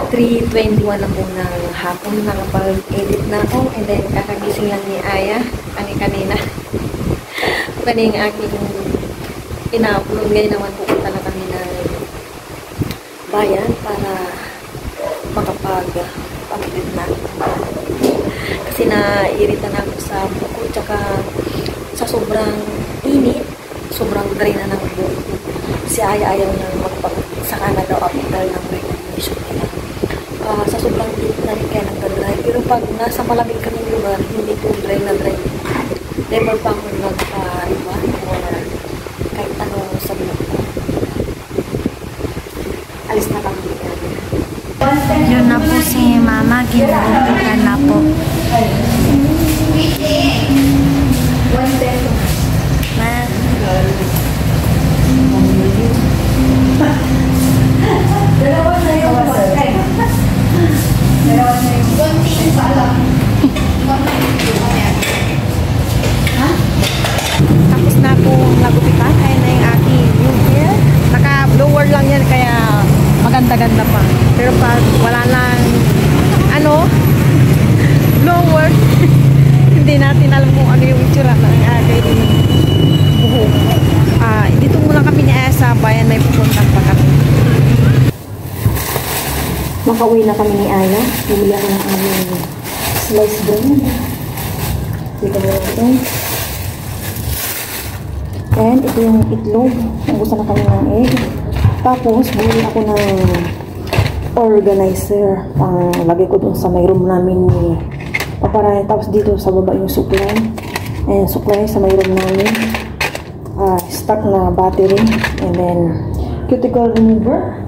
3:21 na po ng hapon. Nakapag-edit na ako. And then, kakagising lang ni Aya. Kanina. Kaning aking ina-upload. Ngayon naman pupunta na kami ng bayan para makapag-edit na. Kasi na-irita na ako sa buko. Tsaka sa sobrang init. Sobrang dry na ng buko. Si Aya ayaw niyang magpag-saka na daw after ng recognition nila. Sa sobrang init na rin kaya nagka-dry. Pero pag nasa malamig kaming lugar, hindi po dry na dry. Never pa ako nagpa-iba or kahit ano sa buko. Alis na kami. Yun na po si Mama. Ginugupitan na po. Tapos na po nagupitan. Ayun na yung aking new hair. Naka-blower lang yan kaya maganda-ganda pa. Pero pag wala lang blower, hindi natin alam kung ano yung itsura ng aking buhok. Dito muna kami ni Aya sa bayan, may pupuntang pa kami. Makauwi na kami ni Aya. Bumili ako ng aming sliced bread. Dito mo ito. And ito yung itlog. Nagusan na kami ng egg. Tapos, bumili ako ng organizer. Pang lagay ko dun sa may room namin ni Paparay. Tapos dito sa baba yung supply. And supply sa may room namin. Stock na battery. And then, cuticle remover.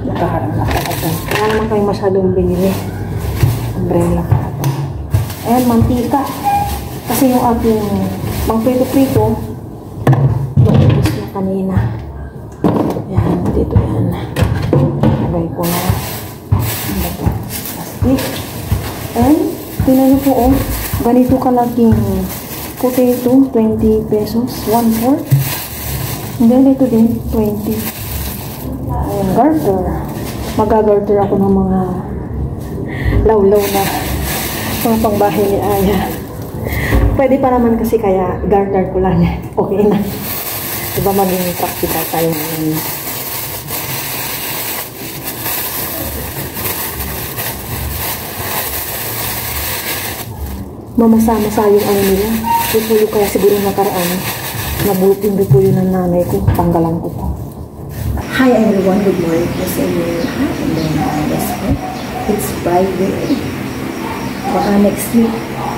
Nakaharap na pala ito. Kaya naman kayo masyadong binili. Umbrella pala ito. And mantika. Kasi yung aking pang-prito-prito, naubos na kanina. Yan, dito yan. Nagay ko na. Plastic. And, tingnan nyo po, ganito kalaking potato, 20 pesos, 1/4. And then, ito din, 20. Ayan, garter. Magagarter ako ng mga lawlaw na mga pangbahay ni Aya. Pwede pa naman kasi kaya garter ko lang. Okay na. Diba maging practical tayo ngayon. Mamasa-masa yung ano nila. Repolyo kaya siguro nakaraan. Nabulupin repolyo ng nanay ko. Tanggalan ko po. Hi everyone, good morning po sa inyo lahat. And then, yes po, it's Friday. Baka next week,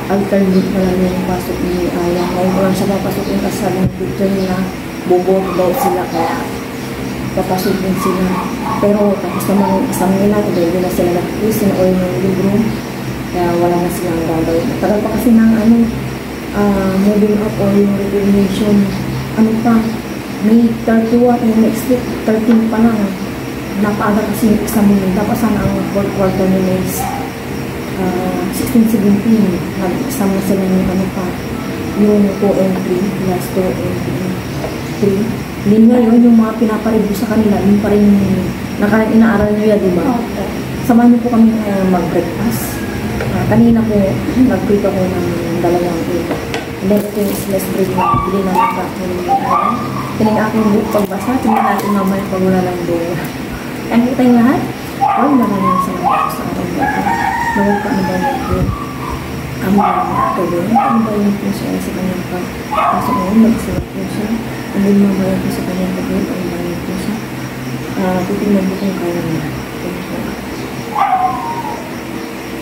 alternate na lang yung pasok ni Aya. Ngayon ko lang siya papasukin kasi sabi ng picture nila, bubog daw sila kaya papasukin sila. Pero tapos naman kasama nila, hindi na sila nag-quiz, sina-oil ng libro. Kaya wala na silang gagawin. Tagal pa kasi ng moving up or yung recognition. May 31 and next week, 13 pa lang. Napaaga kasi yung exam nila. Tapos sana ang 4th quarter nila is 16-17. Nag-exam na sila yung yung 2 and 3 plus 2 and 3. Linear yun, yung mga pinapareview sa kanila, yun pa rin inaaral nyo yan, diba? Samahan nyo po kami mag-breakfast. Kanina po, nag-print ako ng 2 egg. And then ito yung sliced bread na bili namin sa akin ng Aya. Tining aking book pagbasa, tingnan natin mamaya pag wala lang doon. Kaya kita yung lahat, huwag na lang yung sa araw na ito. Nawag ka na ba yung po? Kami na ito doon. Kami ba yung po siya sa kanyang pagpasok ngayon? Magsulat po siya. And then mamaya po sa kanyang pagpasok, kami ba yung po siya? Titingnan mo kung kaya na.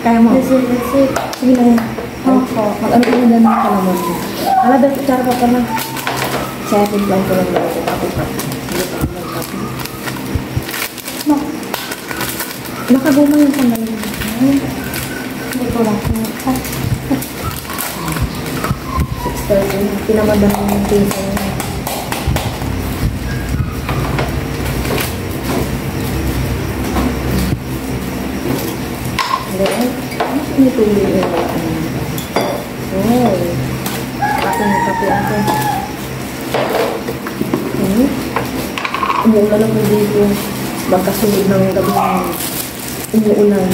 Kaya mo? Sige na yan. Mag-ano ko na ng kalaman mo. Dahil kutsara ka pa na. Saya timplan ko lang ako. Hindi pa ako mag-copy. Nakaguma yung sandali mo. Hindi ko lang. 6:30. Pinamadan mo yung pinsa mo. Ini tuloy yung kape ako. mainit. Umuulan ako dito. Magkasunod ng gabi umuulan.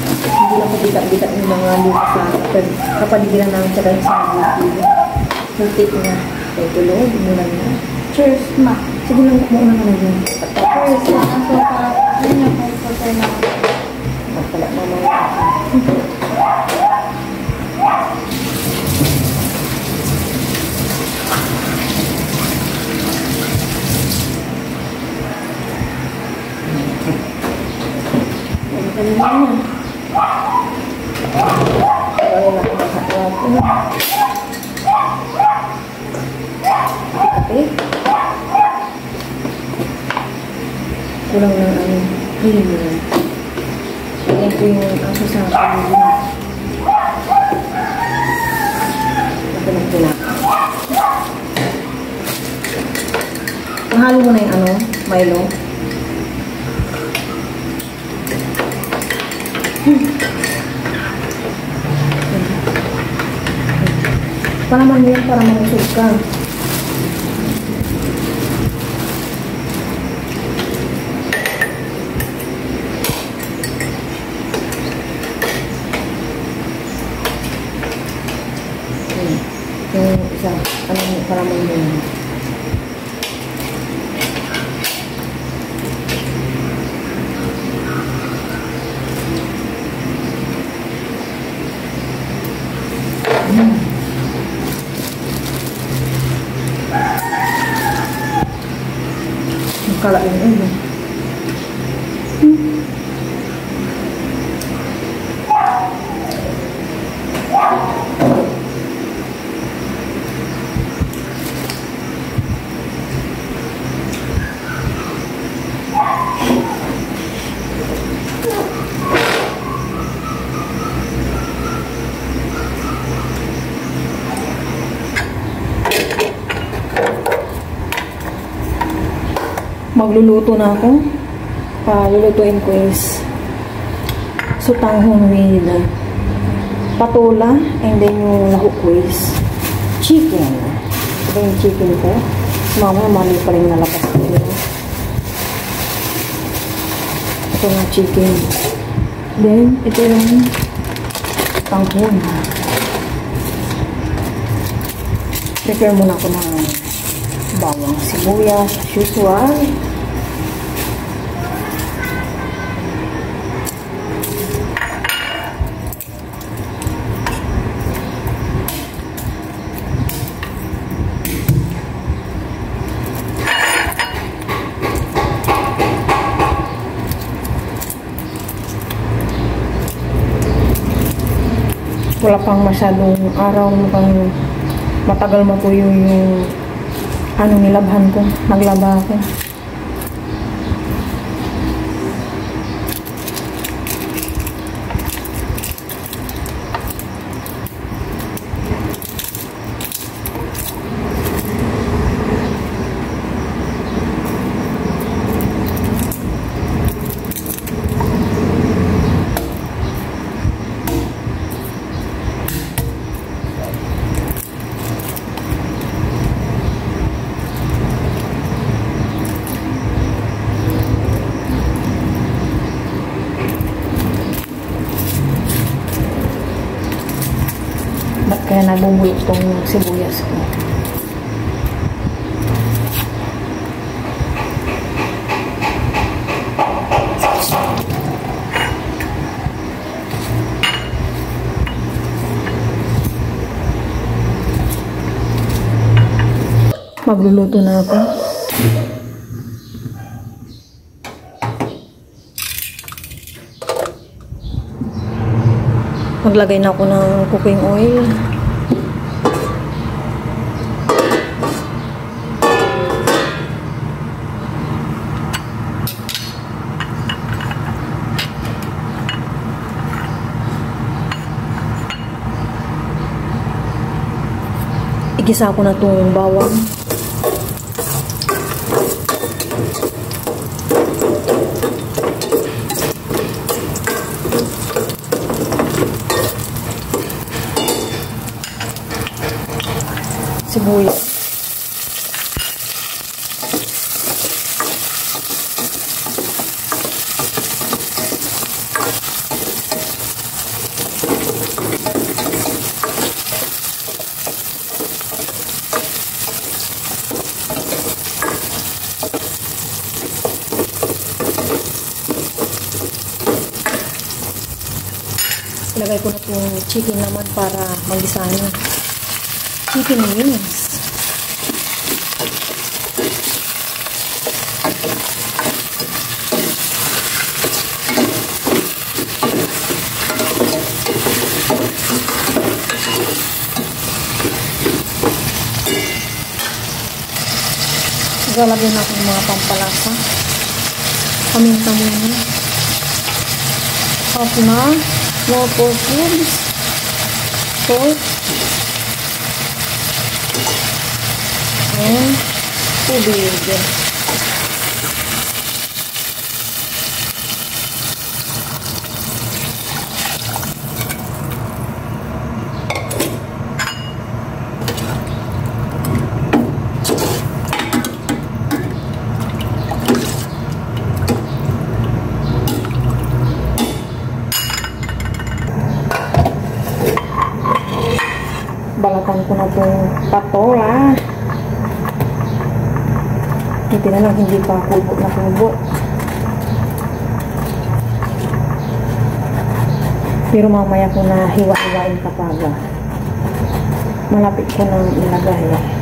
Hindi na ko bitak-bitak yung mga lupa sa kapaligiran namin sa kahit sa bukid. Muntik na. Kaya tulog, umulan na. Cheers, ma. Sige lang, umuulan na yun. Cheers, ma. So, yun yung comforter na. Pagpala mama. Ano na yan? Ano na kumakain natin? Kape? Kulang ng cream. Ayan ko yung aso sa paligid. Napunag-punag. Mahalo mo na yung Milo. Palaman mo yan para malusog ka. Yung isa, palaman mo yan. Kala yung ulo. Magluluto na ako. Lulutuin ko is sutanghon with patola and then yung lahok ko is chicken. Ito yung chicken ko. Mama, mami pa rin nalapas ko. Ito yung chicken. Then, ito yung tanghon. Prepare muna ako ng bawang sibuyas, as usual. Wala pang masyadong araw, mukhang matagal mapuyo yung nilabhan ko. Naglaba ako. Kaya nabubulok tong sibuyas ko. Magluluto na ako. Maglagay na ako ng cooking oil. Igisa ko na itong bawang. Sibuyas. Ilagay ko na itong chicken naman para mag-isa na. Chicken wings. Lalagyan natin mga pampalasa. Paminta muna. Half na. More pork cubes. Salt. And tubig. Balatan ko na itong patola. Ito na lang, hindi pa kubo na kubo. Pero mamaya ko na hiwa-hiwain kapag malapit ko nang ilagay.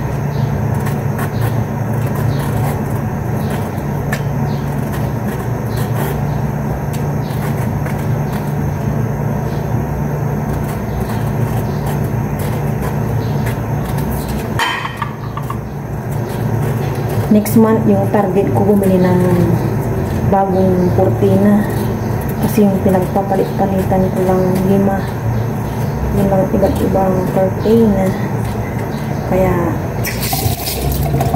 Next month, yung target ko bumili ng bagong kurtina. Kasi yung pinagpapalit-palitan ko lang limang iba't ibang kurtina. Kaya,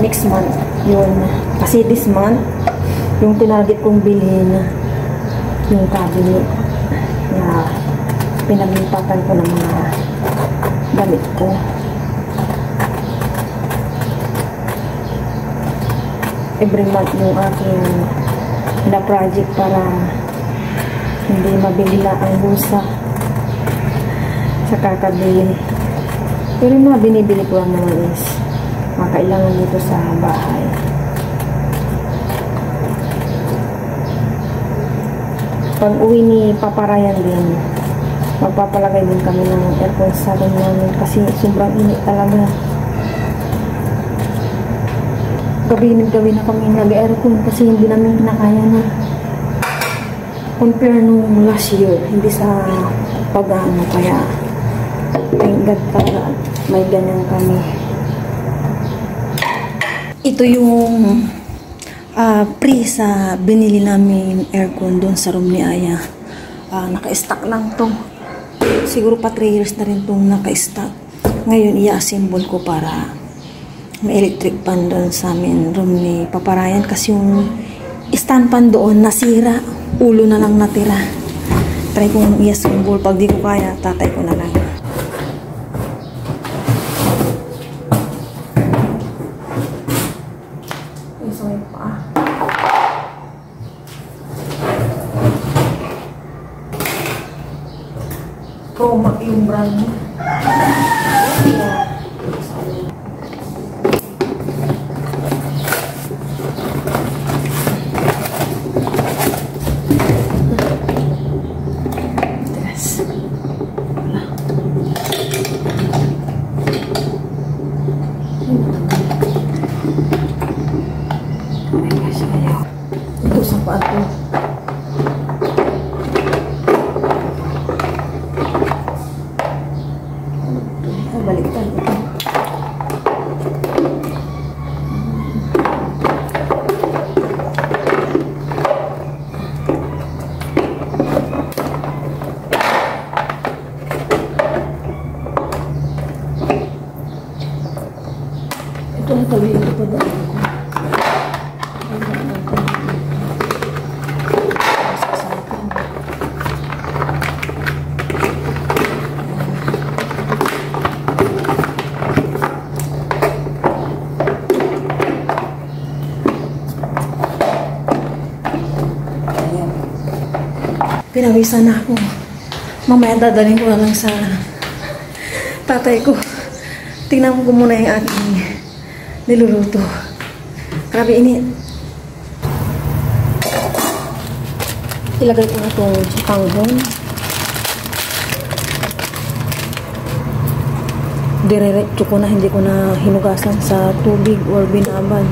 next month, yun. Kasi this month, yung tinarget kong bilhin, yung cabinet na pinaglipatan ko ng mga gamit ko. Every month yung aking na project para hindi mabigla ang lusa sa kakabili. Pero yung mga binibili ko lang naman is makailangan dito sa bahay. Pag uwi ni Papa Ryan din, magpapalagay din kami ng aircon sa room namin kasi sobrang init talaga. Gabi na kami nag-aircon kasi hindi namin kinakaya na compare nung last year, hindi sa pag-ano, kaya thank God para may ganyan kami. Ito yung pre sa binili namin aircon doon sa room ni Aya. Naka-stock lang to. Siguro pa 3 years na rin itong naka-stock. Ngayon i-assemble ko para may electric fan doon sa amin room ni Papa Ryan kasi yung stand fan doon nasira, ulo na lang natira. Try kong i-assemble, pag di ko kaya tatay ko na lang. Isang pa Promac yung brand mo. Ito sa pato. Baliktad ito. Ito na tabi ito pa doon. Pinawisan na ako. Mamaya dadalhin ko na lang sa tatay ko. Tingnan ko muna yung aking niluluto. Grabe init. Ilagay ko na itong panghon. Diretso ko na, hindi ko na hinugasan sa tubig or binabad.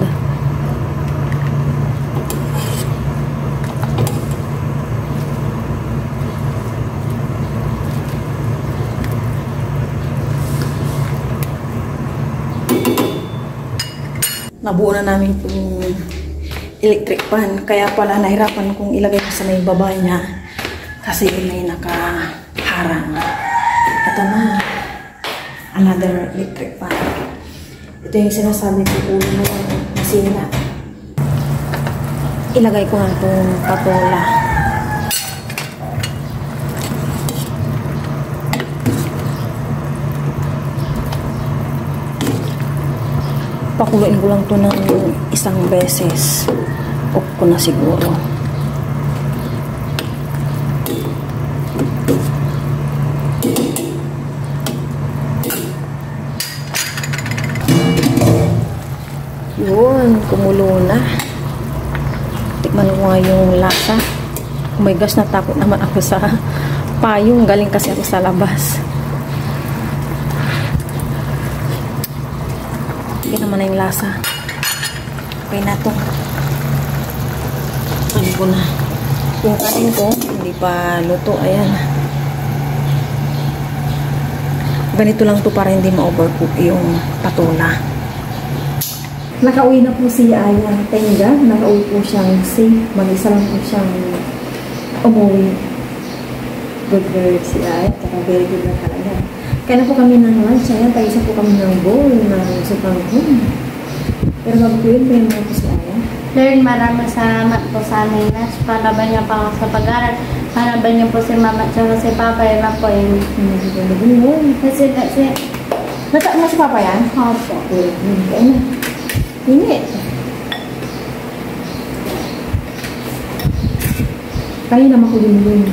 Nabuo na namin itong electric pan. Kaya pala nahirapan kong ilagay sa may baba niya kasi may nakaharang. Ito na. Another electric pan. Ito yung sinasabi ko ulo na nasira. Ilagay ko na itong patola. Pakuluin ko lang ito ng isang beses. Cook ko na siguro. Yun, kumulo na. Tikman ko nga yung lasa. Oh my gosh, natakot naman ako sa payong. Galing kasi ako sa labas. Hindi naman na yung lasa. Okay na to. Ano ko na. Yung kanin ko, hindi pa luto. Ayan. Ganito lang to para hindi ma-overcook yung patola. Nakauwi na po si Aya Tenga. Nakauwi po siyang safe. Mag-isa lang po siyang umuwi. Good girl si Aya. Tsaka very good na talaga. Kaya na po kami ng lunch. Ayan, tayo po kami ng bowl ng supanghon. Pero bago po yun, pwede mo po si Aya. Lord, maraming salamat po sa aming lunch. Palaban niyo pa ako sa pag-aaral. Palaban niyo po si Mama at si Papa. Yun na po yun. Kasi, Nasa si Papa yan? opo. Kaya na. Hindi. Kanina makulimlim.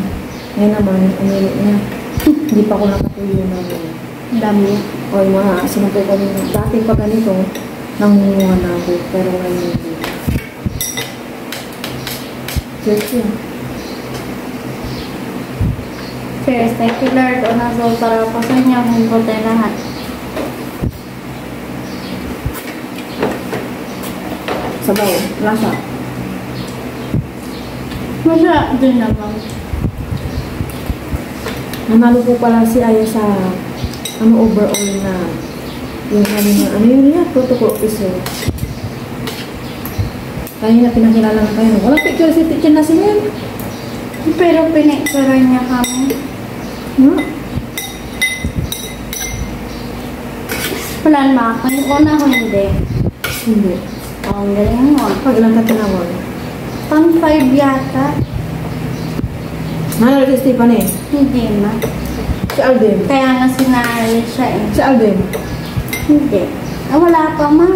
Ngayon naman, umili niya. Hindi pa ako nakatuloy ng Dami. o yung mga sinapay ko nyo. Dati pa ganito, nangunguha na ako. Pero ngayon hindi. Cheers yun. Cheers. Thank you, Lord. Unang soul para po sa inyo. Hingkot tayo lahat. Sabaw. Lasa. Masarap din naman. Nanalo po pala si Aya sa overall na yung ano yun niya, protocol officer. Kaya na pinakilala na kayo. Walang picture si teacher na siya. Pero pinicturean niya kami. Wala naman ako. Yung una ko hindi. Hindi. Ang galing mo. Pag ilang katinawag. Pang 5 yata. Nanalo si Stephen eh. Hindi ma. Si Alden. Kaya nga sinali siya eh. Si Alden. Hindi. Ah, wala pa ma.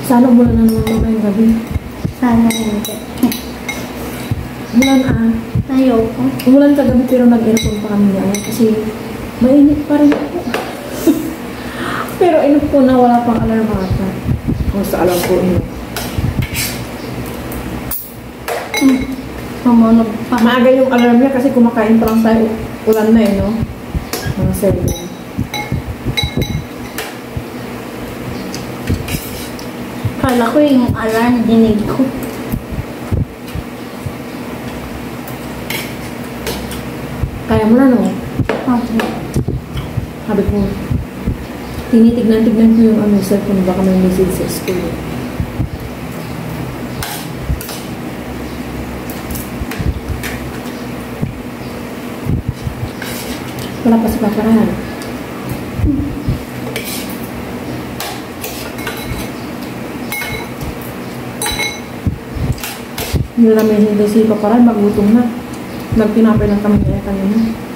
Sana umulan na naman ngayong gabi. Sana hindi. Umulan Ayoko. Umulan kagabi pero nag-aircon pa kami niya kasi mainit pa rin ako. Pero enough ko na wala pang alarm ata. Kung sa alam ko enough. Tumunog pa. Maaga yung alarm niya kasi kumakain pa lang tayo. Ulan na eh, no? Mga 7. Kala ko yung alarm dinig ko. Kaya mo na, no? Okay. Sabi ko, tinitignan-tignan ko yung cellphone, baka may message sa school. Wala pa sa paparahan. Hindi namin hindi si paparahan, magutom na. Nagtinapay lang kami kaya kanina.